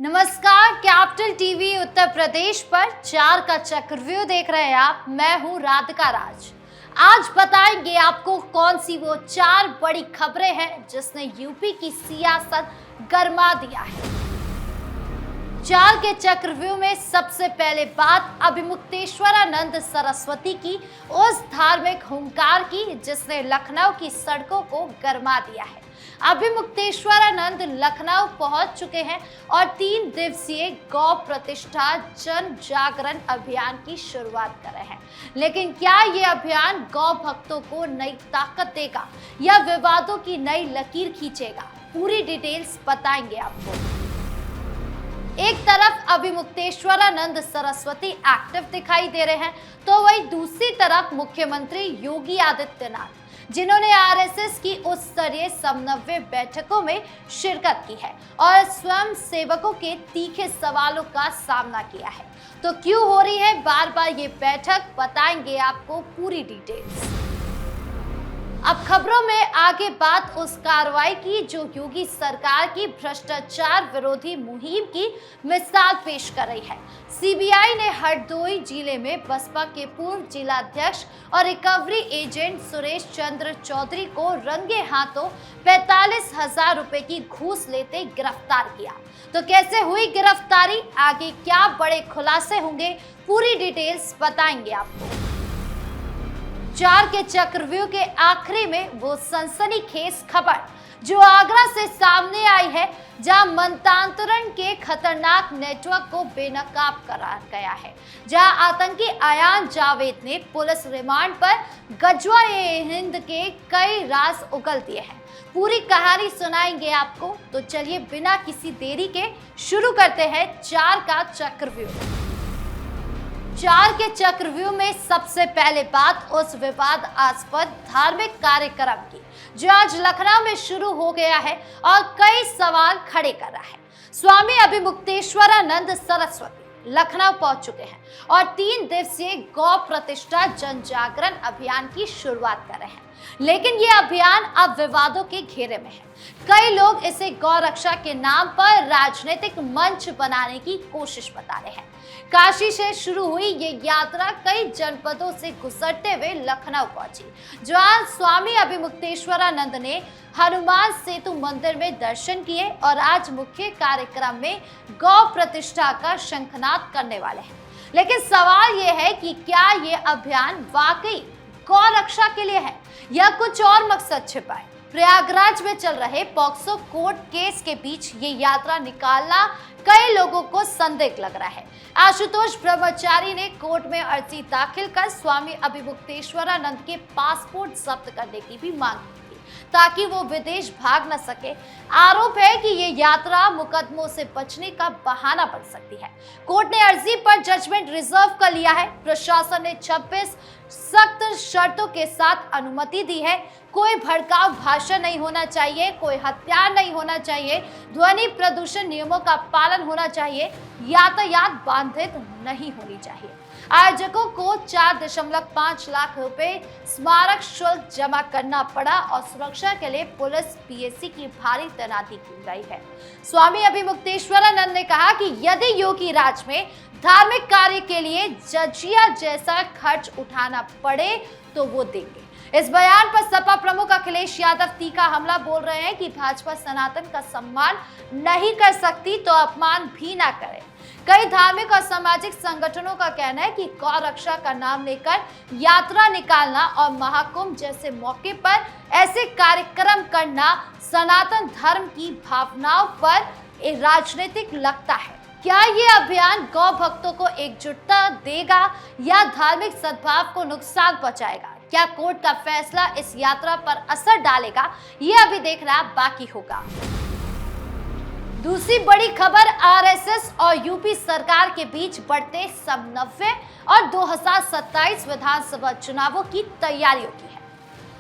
नमस्कार, capital TV Uttar Pradesh पर 4 का चक्रव्यूह देख रहे हैं आप। मैं हूं राधिका राज। आज बताएंगे आपको कौन सी वो 4 बड़ी खबरें हैं जिसने यूपी की सियासत गरमा दिया है। 4 के चक्रव्यूह में सबसे पहले बात अभिमुक्तेश्वरानंद सरस्वती की उस धार्मिक हुंकार की जिसने लखनऊ की सड़कों को गरमा दिया है। अभिमुक्तेश्वरानंद लखनऊ पहुंच चुके हैं और 3 दिवसीय गौ प्रतिष्ठा जन जागरण अभियान की शुरुआत कर रहे हैं। लेकिन क्या ये अभियान गौ भक्तों को नई ताकत देगा या विवादों की नई लकीर खींचेगा? पूरी डिटेल्स बताएंगे आपको। एक तरफ अभिमुक्तेश्वरानंद सरस्वती एक्टिव दिखाई दे रहे हैं तो वहीं दूसरी तरफ मुख्यमंत्री योगी आदित्यनाथ, जिन्होंने आरएसएस की उच्च स्तरीय समन्वय बैठकों में शिरकत की है और स्वयं सेवकों के तीखे सवालों का सामना किया है। तो क्यों हो रही है बार बार ये बैठक, बताएंगे आपको पूरी डिटेल्स। अब खबरों में आगे बात उस कार्रवाई की जो योगी सरकार की भ्रष्टाचार विरोधी मुहिम की मिसाल पेश कर रही है। सीबीआई ने हरदोई जिले में बसपा के पूर्व जिलाध्यक्ष और रिकवरी एजेंट सुरेश चंद्र चौधरी को रंगे हाथों 45,000 रुपए की घूस लेते गिरफ्तार किया। तो कैसे हुई गिरफ्तारी, आगे क्या बड़े खुलासे होंगे, पूरी डिटेल्स बताएंगे आपको। 4 के चक्रव्यूह के आखिरी में वो सनसनीखेज खबर जो आगरा से सामने आई है, जहां मनतांतरण के खतरनाक नेटवर्क को बेनकाब करार गया है, जहां आतंकी अयान जावेद ने पुलिस रिमांड पर गजवा-ए-हिंद के कई राज उगल दिए हैं। पूरी कहानी सुनाएंगे आपको, तो चलिए बिना किसी देरी के शुरू करते हैं 4 का चक्रव्यूह। 4 के चक्रव्यूह में सबसे पहले बात उस विवादास्पद धार्मिक कार्यक्रम की जो आज लखनऊ में शुरू हो गया है और कई सवाल खड़े कर रहा है। स्वामी अभिमुक्तेश्वरानंद सरस्वती लखनऊ पहुंच चुके हैं और 3 दिवसीय गौ प्रतिष्ठा जन जागरण अभियान की शुरुआत कर रहे हैं। लेकिन ये अभियान अब विवादों के घेरे में है। कई लोग इसे गौ रक्षा के नाम पर राजनीतिक मंच बनाने की कोशिश बता रहे हैं। काशी से शुरू हुई ये यात्रा कई जनपदों से गुजरते हुए लखनऊ पहुंची, जहां स्वामी अभिमुक्तेश्वरानंद ने हनुमान सेतु मंदिर में दर्शन किए और आज मुख्य कार्यक्रम में गौ प्रतिष्ठा का शंखनाद करने वाले हैं। लेकिन सवाल ये है कि क्या ये अभियान वाकई गौ रक्षा के लिए है या कुछ और मकसद छिपा है? प्रयागराज में चल रहे पॉक्सो कोर्ट केस के बीच ये यात्रा निकालना कई लोगों को संदिग्ध लग रहा है। आशुतोष ब्रह्मचारी ने कोर्ट में अर्जी दाखिल कर स्वामी अभिमुक्तेश्वरानंद के पासपोर्ट जब्त करने की भी मांग की थी ताकि वो विदेश भाग न सके। आरोप है कि ये यात्रा मुकदमों से बचने का बहाना बन सकती है। कोर्ट ने अर्जी पर जजमेंट रिजर्व कर लिया है। प्रशासन ने 26 सख्त शर्तों के साथ अनुमति दी है। कोई भड़काऊ भाषण नहीं होना चाहिए, कोई हथियार नहीं होना चाहिए, ध्वनि प्रदूषण नियमों का पालन होना चाहिए, यातायात बाधित नहीं होनी चाहिए। आयोजकों को 4.5 लाख रुपए स्मारक शुल्क जमा करना पड़ा और सुरक्षा के लिए पुलिस पीएसी की भारी तैनाती की गई है। स्वामी अभिमुक्तेश्वरानंद ने कहा कि यदि योगी राज में धार्मिक कार्य के लिए जजिया जैसा खर्च उठाना पड़े तो वो देंगे। इस बयान पर सपा प्रमुख अखिलेश यादव तीखा हमला बोल रहे हैं कि भाजपा सनातन का सम्मान नहीं कर सकती तो अपमान भी ना करे। कई धार्मिक और सामाजिक संगठनों का कहना है कि गौ रक्षा का नाम लेकर यात्रा निकालना और महाकुंभ जैसे मौके पर ऐसे कार्यक्रम करना सनातन धर्म की भावनाओं पर राजनीतिक लगता है। क्या ये अभियान गौ भक्तों को एकजुटता देगा या धार्मिक सद्भाव को नुकसान पहुंचाएगा? क्या कोर्ट का फैसला इस यात्रा पर असर डालेगा? ये अभी देखना बाकी होगा। दूसरी बड़ी खबर आरएसएस और यूपी सरकार के बीच बढ़ते समन्वय और 2027 विधानसभा चुनावों की तैयारियों की है।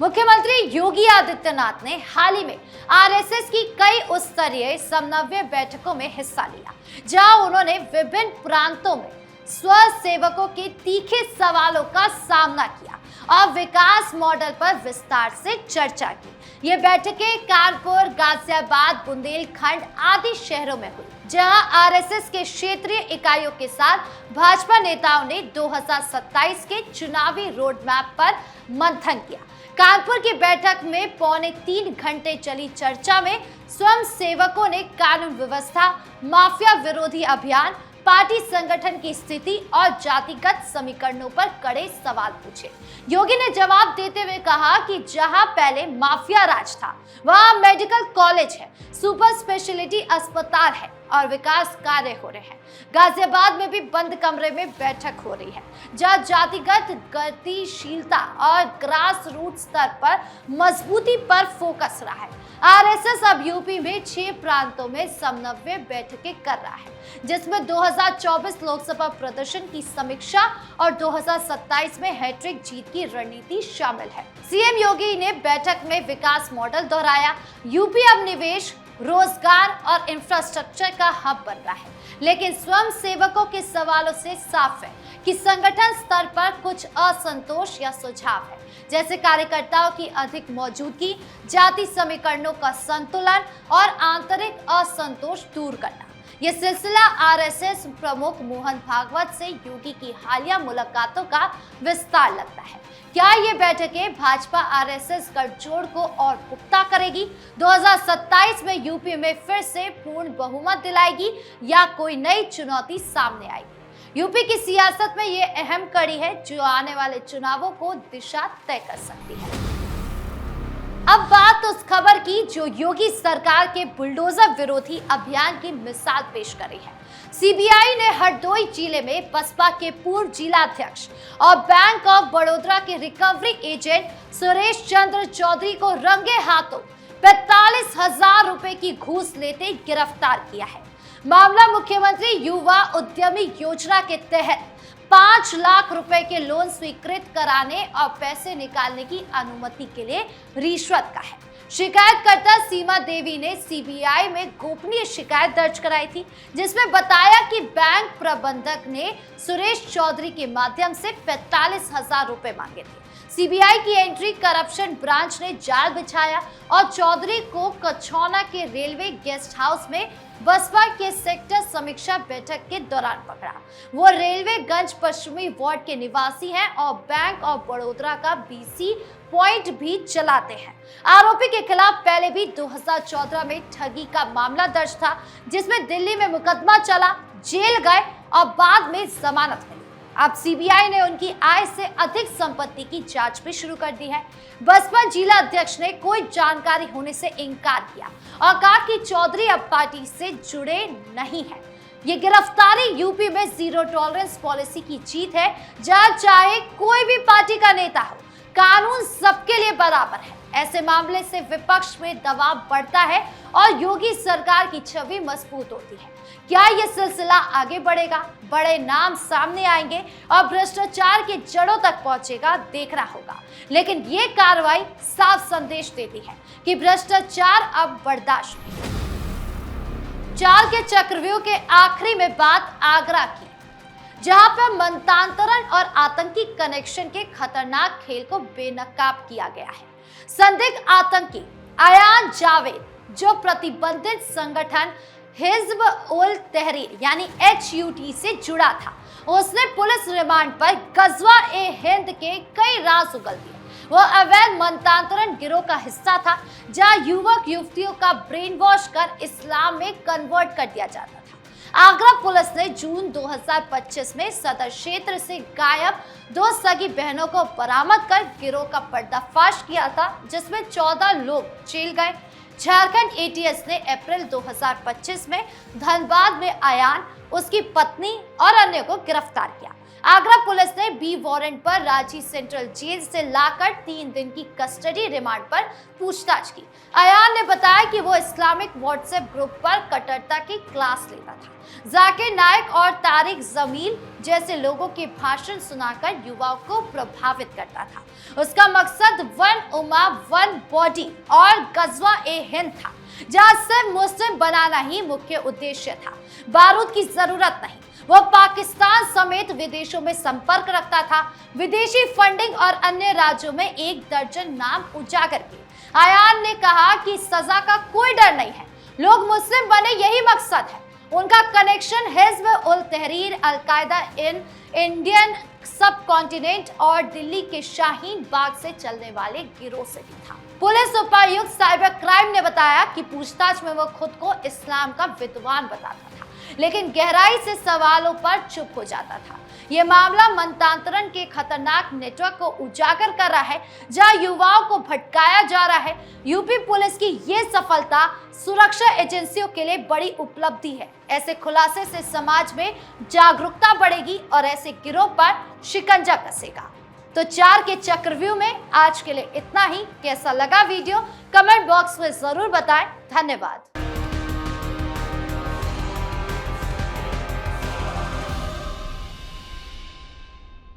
मुख्यमंत्री योगी आदित्यनाथ ने हाल ही में आरएसएस की कई उच्च स्तरीय समन्वय बैठकों में हिस्सा लिया, जहां उन्होंने विभिन्न प्रांतों में स्वसेवकों के तीखे सवालों का सामना किया और विकास मॉडल पर विस्तार से चर्चा की। ये बैठकें कानपुर, गाजियाबाद, बुंदेलखंड आदि शहरों में हुई, जहां आरएसएस के क्षेत्रीय इकाइयों के साथ भाजपा नेताओं ने 2027 के चुनावी रोड मैप पर मंथन किया। कानपुर की बैठक में पौने 3 घंटे चली चर्चा में स्वयं सेवकों ने कानून व्यवस्था, माफिया विरोधी अभियान, पार्टी संगठन की स्थिति और जातिगत समीकरणों पर कड़े सवाल पूछे। योगी ने जवाब देते हुए कहा कि जहां पहले माफिया राज था, वहां मेडिकल कॉलेज है, सुपर स्पेशलिटी अस्पताल है और विकास कार्य हो रहे हैं। गाजियाबाद में भी बंद कमरे में बैठक हो रही है, जहां जातिगत गतिशीलता और ग्रास रूट स्तर पर मजबूती पर फोकस रहा है। आरएसएस अब यूपी में 6 प्रांतों में समन्वय बैठकें कर रहा है, जिसमें 2024 लोकसभा प्रदर्शन की समीक्षा और 2027 में हैट्रिक जीत की रणनीति शामिल है। सीएम योगी ने बैठक में विकास मॉडल दोहराया। यूपी अब निवेश, रोजगार और इंफ्रास्ट्रक्चर का हब बन रहा है, लेकिन स्वयं सेवकों के सवालों से साफ है कि संगठन स्तर पर कुछ असंतोष या सुझाव है, जैसे कार्यकर्ताओं की अधिक मौजूदगी, जाति समीकरणों का संतुलन और आंतरिक असंतोष दूर करना। ये सिलसिला आरएसएस प्रमुख मोहन भागवत से योगी की हालिया मुलाकातों का विस्तार लगता है। क्या ये बैठकें भाजपा आरएसएस गठजोड़ को और पुख्ता करेगी? 2027 में यूपी में फिर से पूर्ण बहुमत दिलाएगी या कोई नई चुनौती सामने आएगी? यूपी की सियासत में ये अहम कड़ी है जो आने वाले चुनावों को दिशा तय कर सकती है। अब बात उस खबर की जो योगी सरकार के बुलडोजर विरोधी अभियान की मिसाल पेश करी है। सीबीआई ने हरदोई जिले में बसपा के पूर्व जिलाध्यक्ष और बैंक ऑफ बड़ौदा के रिकवरी एजेंट सुरेश चंद्र चौधरी को रंगे हाथों 45,000 रुपए की घूस लेते गिरफ्तार किया है। मामला मुख्यमंत्री युवा उद्यमी योजना के तहत 5 लाख रुपए के लोन स्वीकृत कराने और पैसे निकालने की अनुमति के लिए रिश्वत का है। शिकायतकर्ता सीमा देवी ने सीबीआई में गोपनीय शिकायत दर्ज कराई थी, जिसमें बताया कि बैंक प्रबंधक ने सुरेश चौधरी के माध्यम से 45,000 रुपए मांगे थे। सीबीआई की एंट्री करप्शन ब्रांच ने जाल बिछाया और चौधरी को कछौना के रेलवे गेस्ट हाउस में बसपा के सेक्टर समीक्षा बैठक के दौरान पकड़ा। वो रेलवेगंज पश्चिमी वार्ड के निवासी हैं और बैंक ऑफ बड़ौदा का बीसी पॉइंट भी चलाते हैं। आरोपी के खिलाफ पहले भी 2014 में ठगी का मामला दर्ज था, जिसमें दिल्ली में मुकदमा चला, जेल गए और बाद में जमानत मिली। अब सीबीआई ने उनकी आय से अधिक संपत्ति की जांच भी शुरू कर दी है। बसपा जिला अध्यक्ष ने कोई जानकारी होने से इनकार किया और कहा कि चौधरी अब पार्टी से जुड़े नहीं है। ये गिरफ्तारी यूपी में जीरो टॉलरेंस पॉलिसी की जीत है, जहां चाहे कोई भी पार्टी का नेता हो, कानून सबके लिए बराबर है। ऐसे मामले से विपक्ष में दबाव बढ़ता है और योगी सरकार की छवि मजबूत होती है। क्या यह सिलसिला आगे बढ़ेगा, बड़े नाम सामने आएंगे और भ्रष्टाचार के जड़ों तक पहुंचेगा, देखना होगा। लेकिन ये कार्रवाई साफ संदेश देती है कि भ्रष्टाचार अब बर्दाश्त नहीं। चार के चक्रव्यूह के आखिरी में बात आगरा की, जहां पर मंतांतरण और आतंकी कनेक्शन के खतरनाक खेल को बेनकाब किया गया है। संदिग्ध आतंकी अयान जावेद, जो प्रतिबंधित संगठन हिज्ब उल तहरीर यानी HUT से जुड़ा था, उसने पुलिस रिमांड पर गजवा-ए-हिंद के कई राज उगल दिए। वो अवैध मंतांतरण गिरोह का हिस्सा था, जहां युवक युवतियों का ब्रेन वॉश कर इस्लाम में कन्वर्ट कर दिया जाता था। आगरा पुलिस ने जून 2025 में सदर क्षेत्र से गायब 2 सगी बहनों को बरामद कर गिरोह का पर्दाफाश किया था, जिसमें 14 लोग जेल गए। झारखंड ATS ने अप्रैल 2025 में धनबाद में अयान, उसकी पत्नी और अन्य को गिरफ्तार किया। आगरा पुलिस ने बी वारंट पर रांची सेंट्रल जेल से लाकर 3 दिन की कस्टडी रिमांड पर पूछताछ की। अयान ने बताया कि वो इस्लामिक व्हाट्सएप ग्रुप पर कट्टरता की क्लास लेता था। जाकिर नायक और तारिक जमील जैसे लोगों के भाषण सुनाकर युवाओं को प्रभावित करता था। उसका मकसद वन उम्मा वन बॉडी और गजवा-ए-हिंद था, जहां सिर्फ मुस्लिम बनाना ही मुख्य उद्देश्य था, बारूद की जरूरत नहीं। वो पाकिस्तान समेत विदेशों में संपर्क रखता था। विदेशी फंडिंग और अन्य राज्यों में 1 दर्जन नाम उजागर किए। अयान ने कहा कि सजा का कोई डर नहीं है, लोग मुस्लिम बने यही मकसद है उनका कनेक्शन हिज़्ब उल तहरीर, अल-कायदा इन इंडियन सब कॉन्टिनेंट और दिल्ली के शाहीन बाग से चलने वाले गिरोह से भी था। पुलिस उपायुक्त साइबर क्राइम ने बताया कि पूछताछ में वो खुद को इस्लाम का विद्वान बताता था, लेकिन गहराई से सवालों पर चुप हो जाता था। ये मामला मनतांतरण के खतरनाक नेटवर्क को उजागर कर रहा है, जहां युवाओं को भटकाया जा रहा है। यूपी पुलिस की ये सफलता सुरक्षा एजेंसियों के लिए बड़ी उपलब्धि है। ऐसे खुलासे से समाज में जागरूकता बढ़ेगी और ऐसे गिरोह पर शिकंजा कसेगा। तो 4 के चक्रव्यूह में आज के लिए इतना ही। कैसा लगा वीडियो कमेंट बॉक्स में जरूर बताएं। धन्यवाद।